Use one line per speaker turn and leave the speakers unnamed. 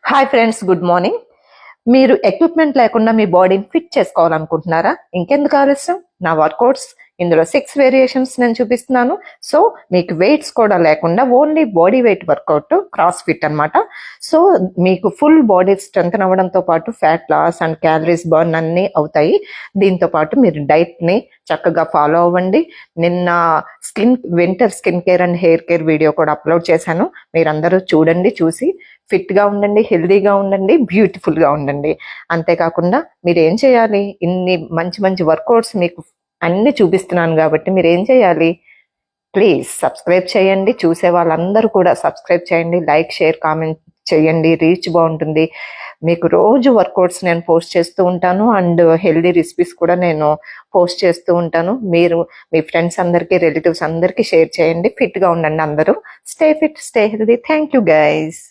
Hi friends, good morning. మీరు equipment లేకుండా మీ బాడీని ఫిట్ చేసుకోవాలనుకుంటున్నారా? ఇంకెందుకు ఆలస్యం? నా వర్కౌట్స్ ఇందులో 6 వేరియేషన్స్ నేను చూపిస్తున్నాను. సో మీకు వెయిట్స్ కూడా లేకుండా only body weight workout, cross fit అనమాట. సో మీకు ఫుల్ బాడీ స్ట్రెంగ్త్ అవ్వడంతో పాటు fat loss and calories burn అన్నీ అవుతాయి. దీంతో పాటు మీరు డైట్ని చక్కగా ఫాలో అవ్వండి. నిన్న winter skin care and hair care video కూడా అప్లోడ్ చేశాను. మీరందరూ చూడండి, చూసి ఫిట్గా ఉండండి, హెల్దీగా ఉండండి, బ్యూటిఫుల్గా ఉండండి. అంతేకాకుండా మీరు ఏం చేయాలి? ఇన్ని మంచి మంచి వర్కౌట్స్ మీకు అన్ని చూపిస్తున్నాను కాబట్టి మీరు ఏం చేయాలి? ప్లీజ్ సబ్స్క్రైబ్ చేయండి. చూసే వాళ్ళందరూ కూడా సబ్స్క్రైబ్ చేయండి, లైక్, షేర్, కామెంట్ చేయండి. రీచ్ బాగుంటుంది. మీకు రోజు వర్కౌట్స్ నేను పోస్ట్ చేస్తూ ఉంటాను అండ్ హెల్దీ రెసిపీస్ కూడా నేను పోస్ట్ చేస్తూ ఉంటాను. మీరు మీ ఫ్రెండ్స్ అందరికీ, రిలేటివ్స్ అందరికీ షేర్ చేయండి. ఫిట్గా ఉండండి అందరూ. Stay fit, stay healthy. Thank you guys.